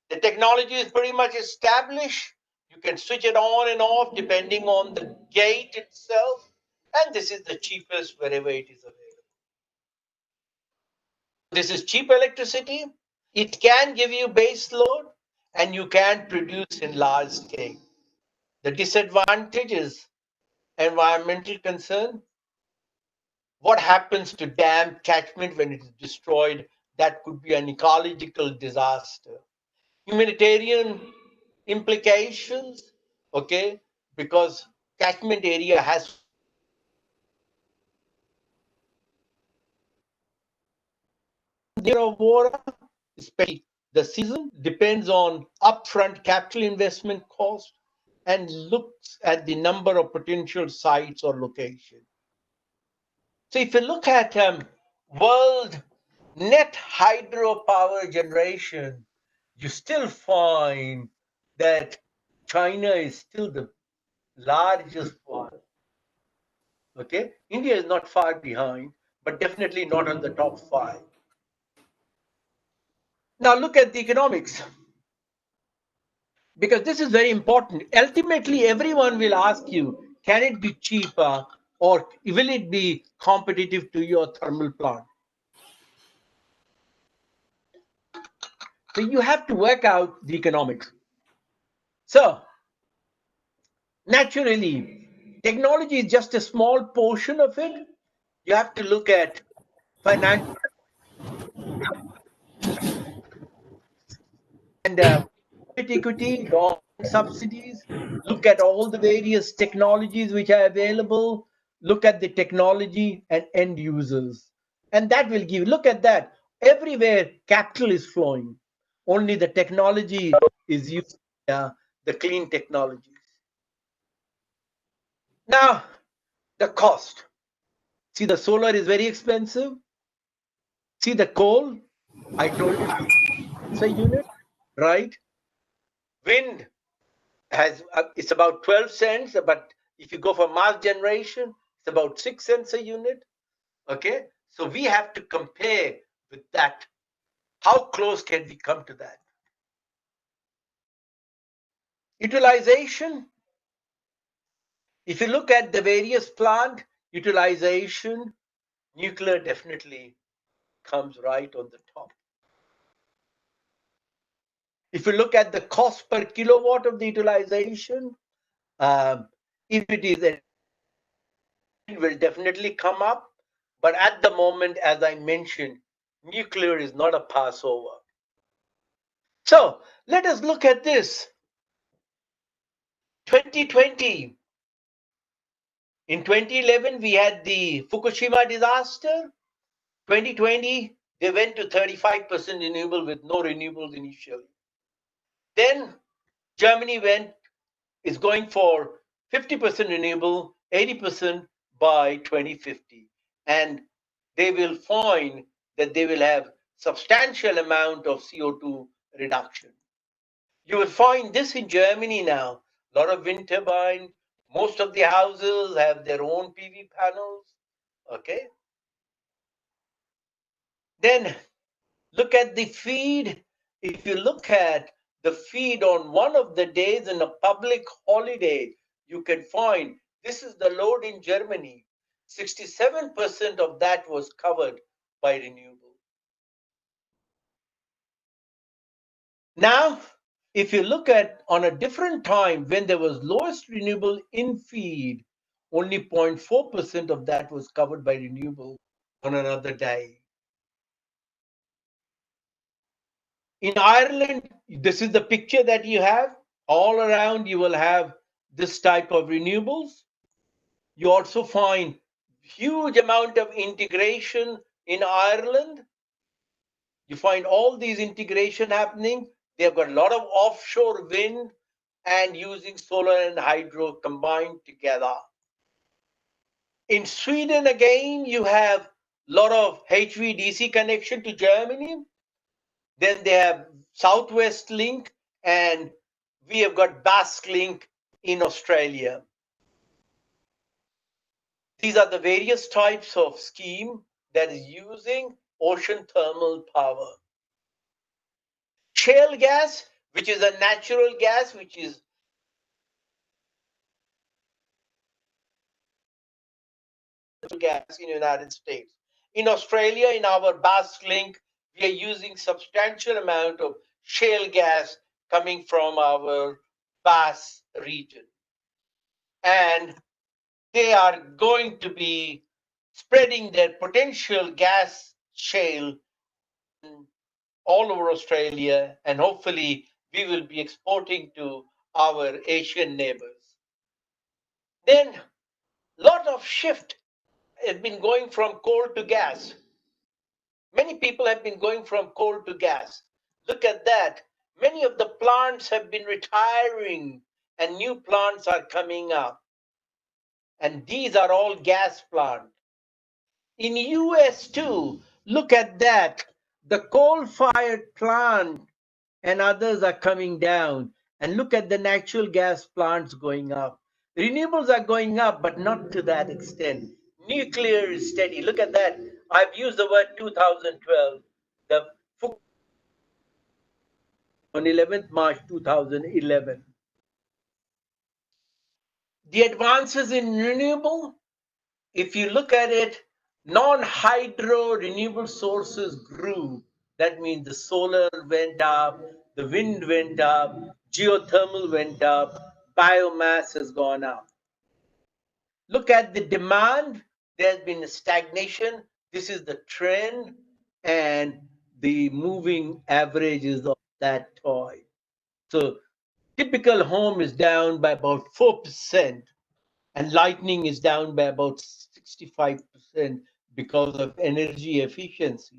The technology is pretty much established. You can switch it on and off depending on the gate itself. And this is the cheapest wherever it is available. This is cheap electricity. It can give you base load and you can produce in large scale. The disadvantage is environmental concern. What happens to dam catchment when it is destroyed? That could be an ecological disaster. Humanitarian implications, okay, because catchment area has of water, especially the season, depends on upfront capital investment cost and looks at the number of potential sites or locations. So if you look at world net hydropower generation, you still find that China is still the largest one. Okay, India is not far behind, but definitely not on the top 5. Now look at the economics, because this is very important. Ultimately, everyone will ask you, can it be cheaper or will it be competitive to your thermal plant? So you have to work out the economics. So naturally, technology is just a small portion of it. You have to look at financial and equity, government subsidies, look at all the various technologies which are available, look at the technology and end users. And that will give, look at that. Everywhere capital is flowing. Only the technology is used, the clean technologies. Now, the cost. See, the solar is very expensive. See, the coal, I told you, it's a unit, right? Wind has it's about 12 cents, but if you go for mass generation, it's about 6 cents a unit. Okay, so we have to compare with that. How close can we come to that? Utilization. If you look at the various plant utilization, nuclear definitely comes right on the top. If you look at the cost per kilowatt of the utilization, if it is a will definitely come up. But at the moment, as I mentioned, nuclear is not a passover. So let us look at this. 2020. In 2011, we had the Fukushima disaster. 2020, they went to 35% renewable with no renewables initially. Then Germany is going for 50% renewable, 80% by 2050. And they will find that they will have substantial amount of CO2 reduction. You will find this in Germany now. A lot of wind turbines. Most of the houses have their own PV panels. Okay. Then look at the feed. If you look at the feed on one of the days in a public holiday, you can find this is the load in Germany. 67% of that was covered by renewable. Now, if you look at on a different time when there was lowest renewable in feed, only 0.4% of that was covered by renewable on another day. In Ireland, this is the picture that you have. All around, you will have this type of renewables. You also find huge amount of integration in Ireland. You find all these integration happening. They've got a lot of offshore wind and using solar and hydro combined together. In Sweden, again, you have a lot of HVDC connection to Germany. Then they have Southwest Link, and we have got Basque Link in Australia. These are the various types of scheme that is using ocean thermal power. Shale gas, which is a natural gas, which is gas in the United States. In Australia, in our Basque Link, we are using substantial amount of shale gas coming from our Basque region. And they are going to be spreading their potential gas shale all over Australia, and hopefully we will be exporting to our Asian neighbors. Then a lot of shift has been going from coal to gas. Many people have been going from coal to gas. Look at that. Many of the plants have been retiring and new plants are coming up. And these are all gas plants. In US too, look at that. The coal-fired plant and others are coming down. And look at the natural gas plants going up. Renewables are going up, but not to that extent. Nuclear is steady. Look at that. I've used the word 2012. The on 11th March 2011. The advances in renewable, if you look at it, non-hydro renewable sources grew. That means the solar went up, the wind went up, geothermal went up, biomass has gone up. Look at the demand. There's been a stagnation. This is the trend and the moving averages of that toy. So typical home is down by about 4%, and lighting is down by about 65% because of energy efficiency.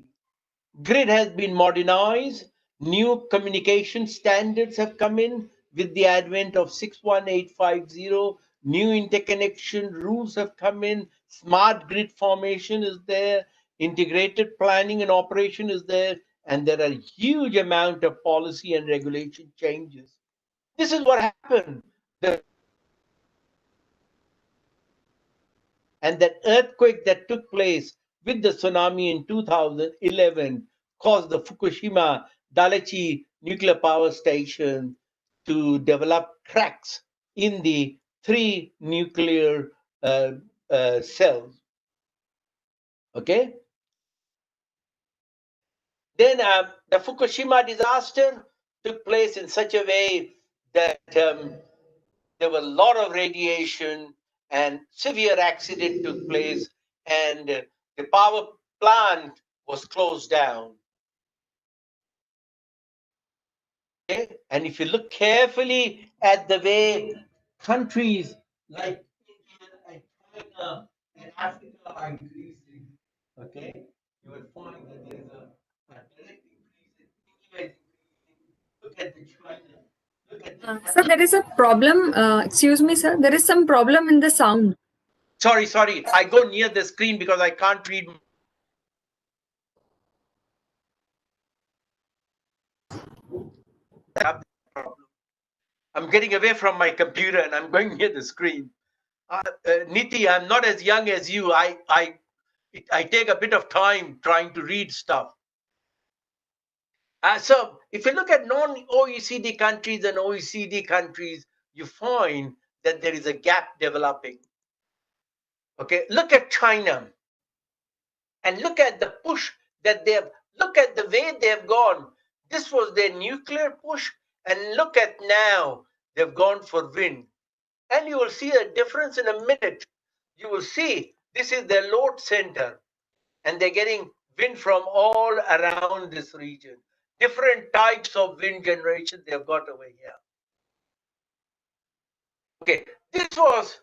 Grid has been modernized. New communication standards have come in with the advent of 61850. New interconnection rules have come in. Smart grid formation is there. Integrated planning and operation is there. And there are a huge amount of policy and regulation changes. This is what happened. And that earthquake that took place with the tsunami in 2011 caused the Fukushima Daiichi nuclear power station to develop cracks in the three nuclear cells. Okay? Then the Fukushima disaster took place in such a way that there was a lot of radiation and severe accident took place, and the power plant was closed down. Okay? And if you look carefully at the way countries like India and China and Africa are increasing, okay, you will find that there is a direct increase in India is increasing. Look at the China. Look at the Sir, there is a problem. Excuse me, sir. There is some problem in the sound. Sorry. I go near the screen because I can't read. I'm getting away from my computer and I'm going near the screen. Niti, I'm not as young as you. I take a bit of time trying to read stuff. So if you look at non-OECD countries and OECD countries, you find that there is a gap developing. Okay, look at China and look at the push that they have. Look at the way they have gone. This was their nuclear push, and look at now they've gone for wind. And you will see a difference in a minute. You will see this is their load center, and they're getting wind from all around this region. Different types of wind generation they've got over here. Okay, this was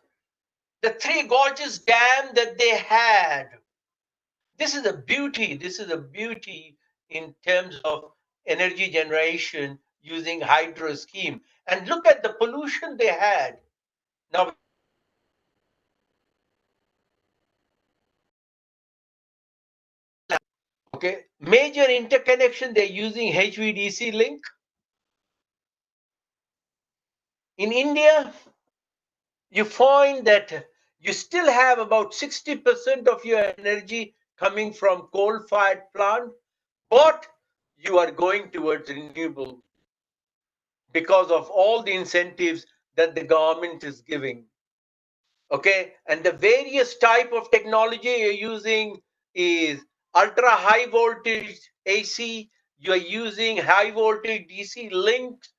the three gorgeous dam that they had. This is a beauty. This is a beauty in terms of energy generation using hydro scheme. And look at the pollution they had. Now, Okay, major interconnection, they're using HVDC link. In India, you find that you still have about 60% of your energy coming from coal-fired plant, but you are going towards renewable because of all the incentives that the government is giving. Okay, and the various type of technology you're using is ultra high voltage AC, you're using high voltage DC links,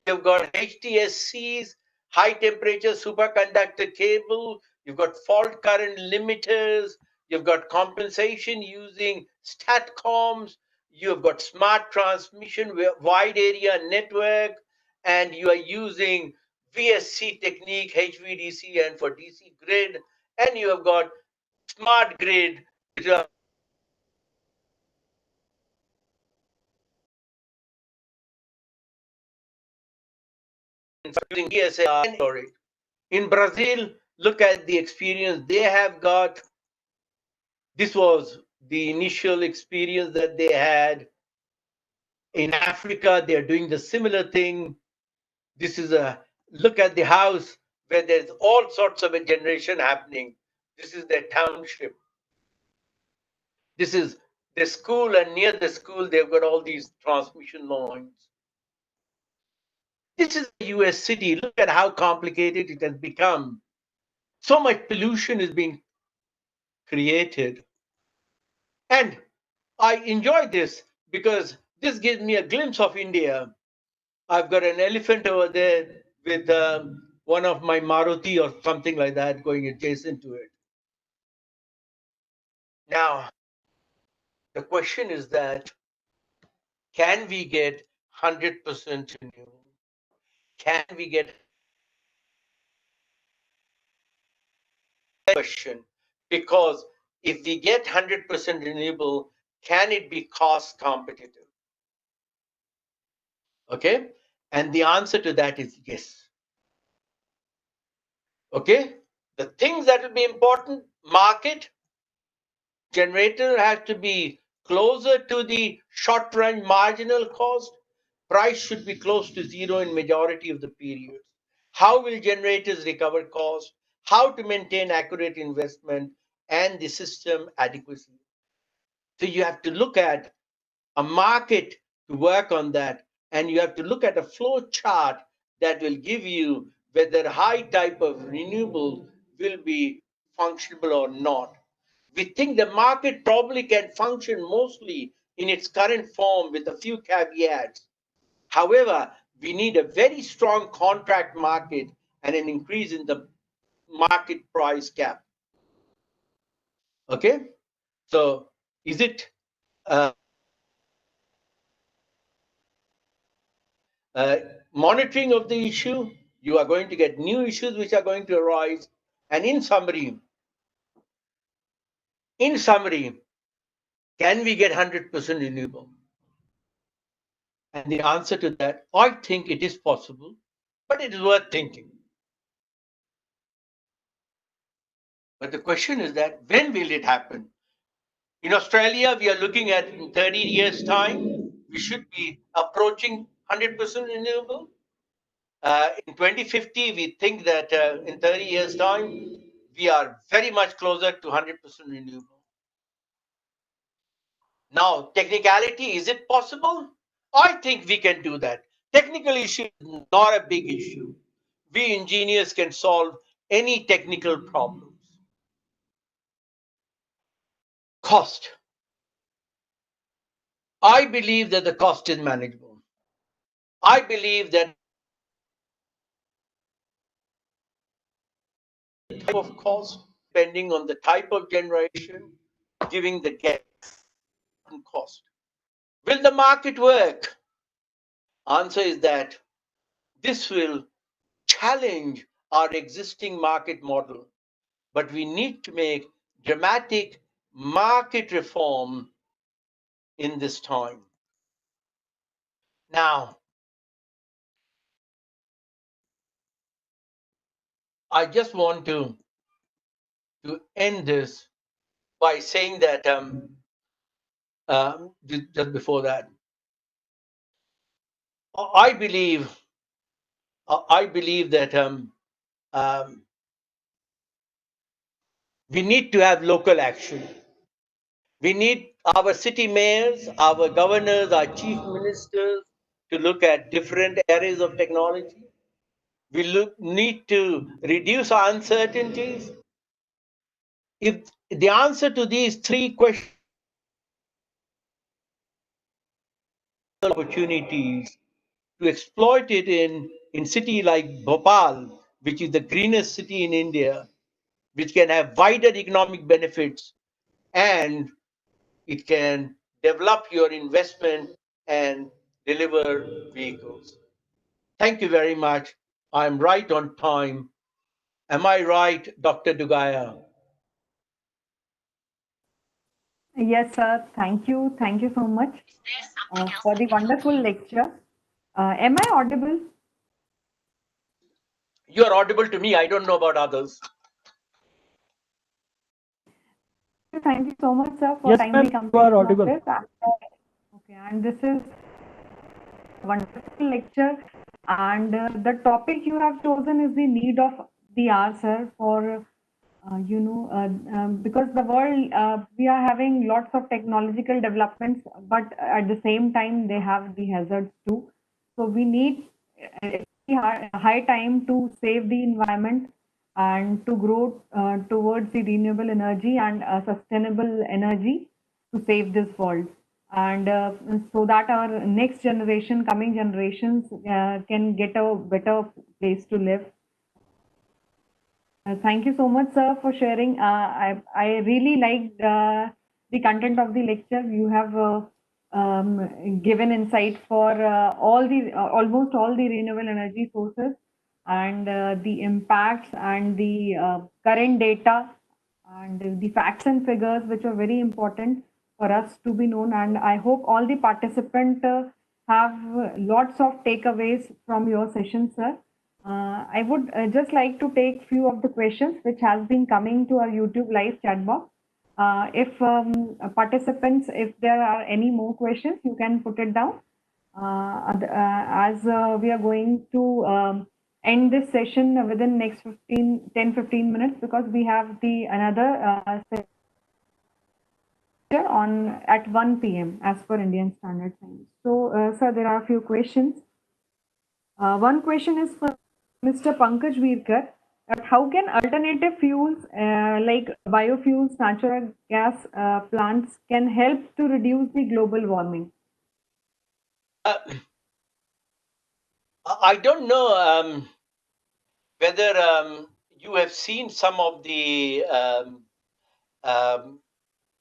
you've got HTSCs, high temperature superconductor cable, you've got fault current limiters, you've got compensation using STATCOMs, you've got smart transmission wide area network, and you are using VSC technique, HVDC, and for DC grid, and you have got smart grid, which are using DSLR storage. In Brazil, look at the experience they have got. This was the initial experience that they had. In Africa, they are doing the similar thing. This is a look at the house where there's all sorts of a generation happening. This is their township. This is the school, and near the school, they've got all these transmission lines. This is a US city. Look at how complicated it has become. So much pollution is being created. And I enjoy this because this gives me a glimpse of India. I've got an elephant over there with one of my Maruti or something like that going adjacent to it. Now, the question is that can we get 100% renewable? Can we get question? Because if we get 100% renewable, can it be cost competitive? Okay, and the answer to that is yes. Okay, the things that will be important: market, generator has to be closer to the short run marginal cost, price should be close to zero in majority of the periods. How will generators recover cost? How to maintain accurate investment and the system adequacy? So you have to look at a market to work on that, and you have to look at a flow chart that will give you whether high type of renewable will be functionable or not. We think the market probably can function mostly in its current form with a few caveats. However, we need a very strong contract market and an increase in the market price cap. Okay, so is it monitoring of the issue? You are going to get new issues which are going to arise. And in summary, can we get 100% renewable? And the answer to that, I think it is possible, but it is worth thinking. But the question is that when will it happen? In Australia, we are looking at in 30 years' time, we should be approaching 100% renewable. In 2050, we think that in 30 years' time, we are very much closer to 100% renewable. Now, technicality, is it possible? I think we can do that. Technical issue is not a big issue. We engineers can solve any technical problems. Cost. I believe that the cost is manageable. I believe that the type of cost, depending on the type of generation, giving the gap cost. Will the market work? Answer is that this will challenge our existing market model, but we need to make dramatic market reform in this time. Now, I just want to end this by saying that just before that. I believe that we need to have local action. We need our city mayors, our governors, our chief ministers to look at different areas of technology. We need to reduce our uncertainties. If the answer to these three questions, opportunities to exploit it in city like Bhopal, which is the greenest city in India, which can have wider economic benefits, and it can develop your investment and deliver vehicles. Thank you very much. I'm right on time. Am I right, Dr. Dugaya? Yes, sir. Thank you. Thank you so much for the wonderful lecture. Am I audible? You're audible to me. I don't know about others. Thank you so much, sir, for Yes, timely ma'am, you are completion of audible. this. Okay, and this is a wonderful lecture. And the topic you have chosen is the need of the hour, sir, for because the world, we are having lots of technological developments, but at the same time, they have the hazards too. So we need high time to save the environment and to grow towards the renewable energy and sustainable energy to save this world. And so that our next generation, coming generations, can get a better place to live. Thank you so much, sir, for sharing. I really liked the content of the lecture. You have given insight for all the almost all the renewable energy sources and the impacts and the current data and the facts and figures, which are very important for us to be known. And I hope all the participants have lots of takeaways from your session, sir. I would just like to take few of the questions which has been coming to our YouTube live chat box. If participants, if there are any more questions, you can put it down. As we are going to end this session within next 10-15 minutes, because we have the another session on at 1 p.m. as per Indian Standard Time. So, sir, there are a few questions. One question is for Mr. Pankaj Virkar. How can alternative fuels like biofuels, natural gas plants can help to reduce the global warming? I don't know whether you have seen um,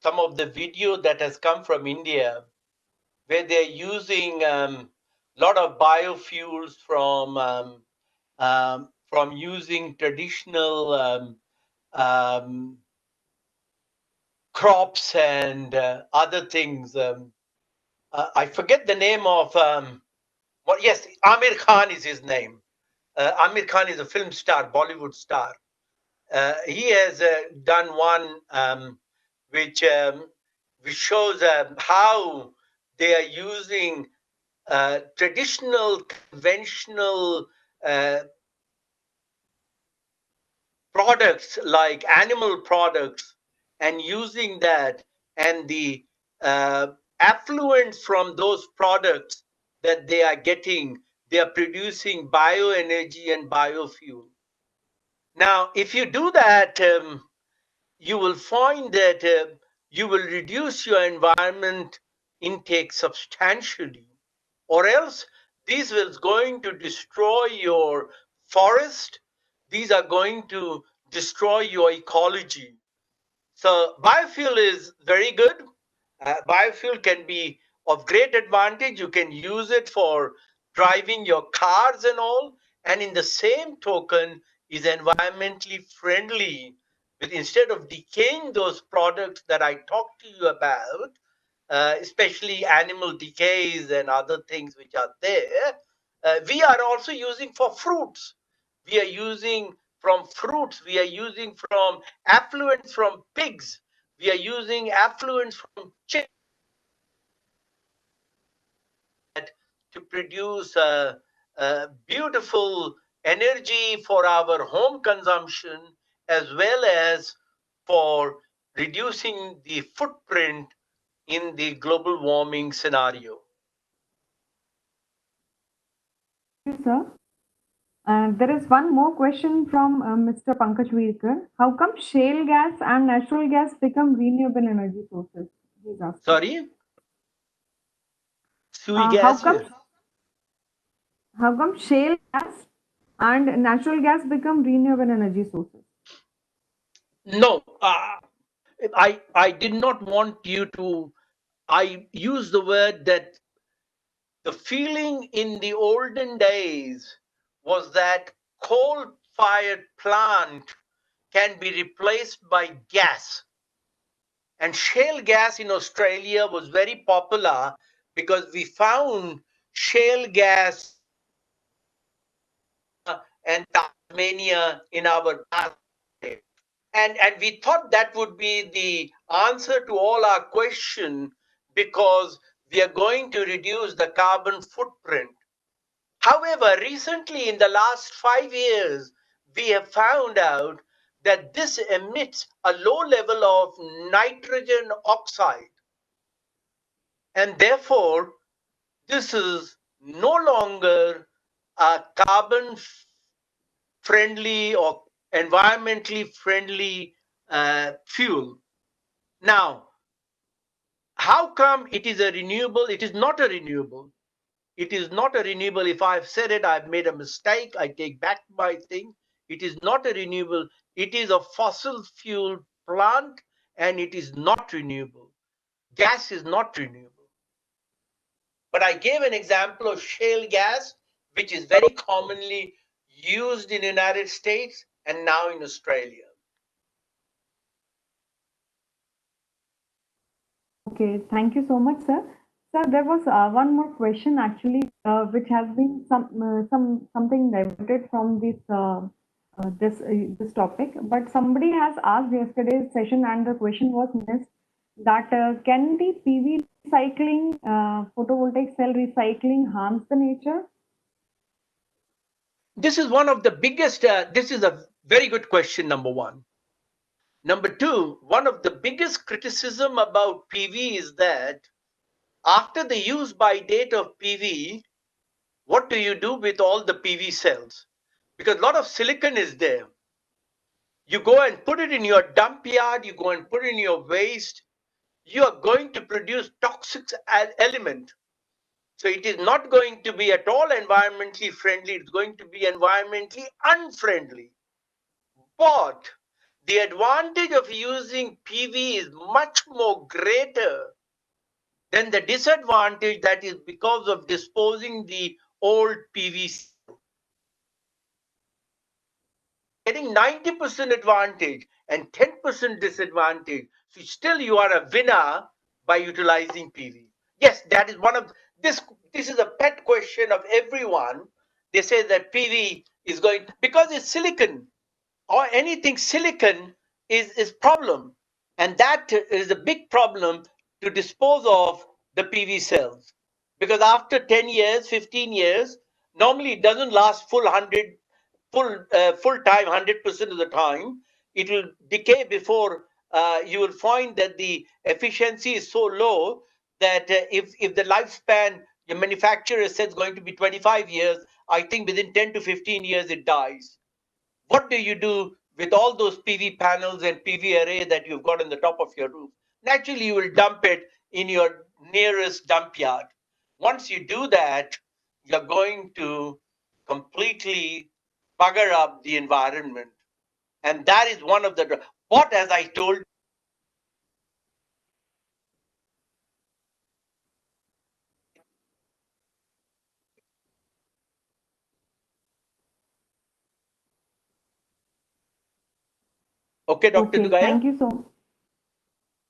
some of the video that has come from India, where they're using lot of biofuels from using traditional crops and other things. I forget the name of. Yes, Amir Khan is his name. Amir Khan is a film star, Bollywood star. He has done one which shows how they are using traditional, conventional products like animal products and using that, and the affluents from those products that they are getting, they are producing bioenergy and biofuel. Now, if you do that, you will find that you will reduce your environment intake substantially, or else these are going to destroy your forest. These are going to destroy your ecology. So biofuel is very good. Biofuel can be of great advantage. You can use it for driving your cars and all. And in the same token, is environmentally friendly. But instead of decaying those products that I talked to you about, especially animal decays and other things which are there, we are also using for fruits. We are using from fruits. We are using from affluents from pigs. We are using affluents from chickens. to produce beautiful energy for our home consumption as well as for reducing the footprint in the global warming scenario. Thank you, sir. There is one more question from Mr. Pankaj Virkar. How come shale gas and natural gas become renewable energy sources? He's asking. Sorry? Sui How gas? come shale gas and natural gas become renewable energy sources? No, I did not want you to. I use the word that the feeling in the olden days was that coal-fired plant can be replaced by gas. And shale gas in Australia was very popular because we found shale gas and Tasmania in our basket. And we thought that would be the answer to all our questions because we are going to reduce the carbon footprint. However, recently in the last 5 years, we have found out that this emits a low level of nitrogen oxide. And therefore, this is no longer a carbon friendly or environmentally friendly fuel. Now, how come it is a renewable? It is not a renewable. It is not a renewable. If I've said it, I've made a mistake. I take back my thing. It is not a renewable. It is a fossil fuel plant and it is not renewable. Gas is not renewable. But I gave an example of shale gas, which is very commonly used in the United States and now in Australia. Okay, thank you so much, sir. Sir, there was one more question actually, which has been something diverted from this topic. But somebody has asked yesterday's session, and the question was missed that can the PV recycling, photovoltaic cell recycling harms the nature? This is one of the biggest. This is a very good question. Number one. Number two, one of the biggest criticism about PV is that after the use by date of PV, what do you do with all the PV cells? Because a lot of silicon is there. You go and put it in your dump yard, you go and put it in your waste, you are going to produce toxic element. So it is not going to be at all environmentally friendly, it's going to be environmentally unfriendly. But the advantage of using PV is much more greater than the disadvantage that is because of disposing the old PV cell. Getting 90% advantage and 10% disadvantage. So still you are a winner by utilizing PV. Yes, that is one of this. This is a pet question of everyone. They say that PV is going because it's silicon or anything silicon is problem, and that is a big problem to dispose of the PV cells because after 10 years 15 years normally it doesn't last full time 100% of the time. It will decay before you will find that the efficiency is so low that if the lifespan your manufacturer says going to be 25 years, I think within 10 to 15 years it dies. What do you do with all those PV panels and PV array that you've got on the top of your roof? Naturally, you will dump it in your nearest dump yard. Once you do that, you're going to completely bugger up the environment. And that is one of the, what as I told. Okay, Dr. Okay, Dugaya? thank you so.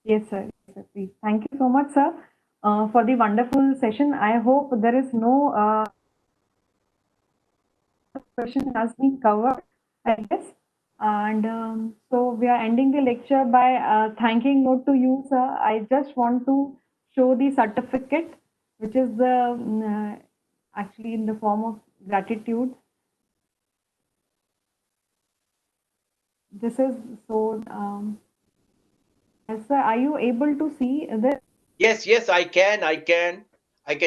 Yes, sir. Yes, sir. Please. Thank you so much, sir, for the wonderful session. I hope there is no question has been covered, I guess. And so we are ending the lecture by thanking note to you, sir. I just want to show the certificate, which is the actually in the form of gratitude. This is so. Yes, sir. Are you able to see this? Yes, I can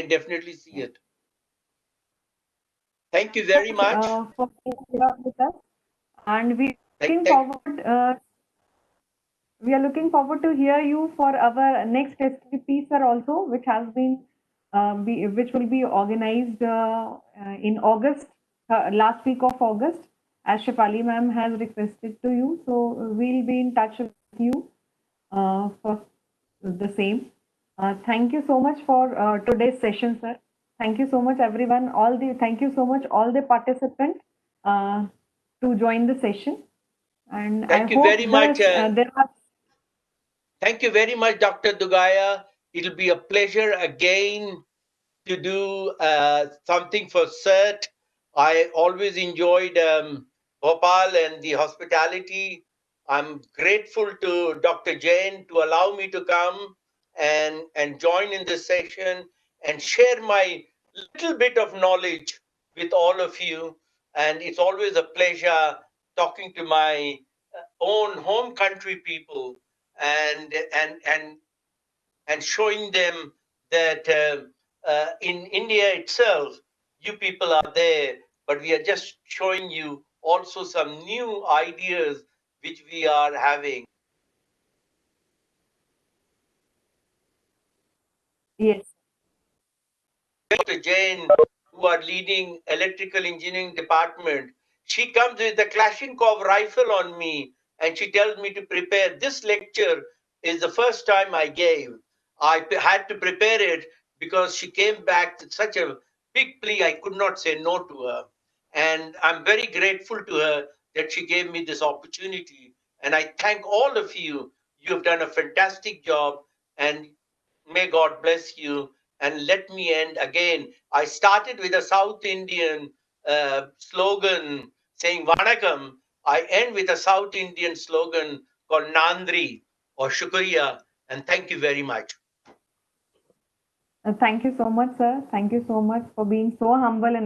definitely see it. Thank you very much. For being here with us, and we are looking forward to hear you for our next STTP, sir, also, which has been which will be organized in August, last week of August, as Shefali ma'am has requested to you. So we'll be in touch with you for the same. Thank you so much for today's session, sir. Thank you so much, everyone. Thank you so much, all the participants, to join the session. And Thank I you very hope much. there are. Thank you very much, Dr. Dugaya. It'll be a pleasure again to do something for CERT. I always enjoyed Bhopal and the hospitality. I'm grateful to Dr. Jain to allow me to come and join in this session and share my little bit of knowledge with all of you. And it's always a pleasure talking to my own home country people and and and and showing them that in India itself, you people are there, but we are just showing you also some new ideas which we are having. Yes. Dr. Jain, who are leading electrical engineering department, she comes with a Kalashnikov rifle on me and she tells me to prepare. This lecture is the first time I gave. Had to prepare it because she came back with such a big plea. I could not say no to her. And I'm very grateful to her that she gave me this opportunity. And I thank all of you. You have done a fantastic job and may God bless you. And let me end again. I started with a South Indian slogan saying Vanakam. I end with a South Indian slogan called Nandri or Shukriya. And thank you very much. Thank you so much, sir. Thank you so much for being so humble and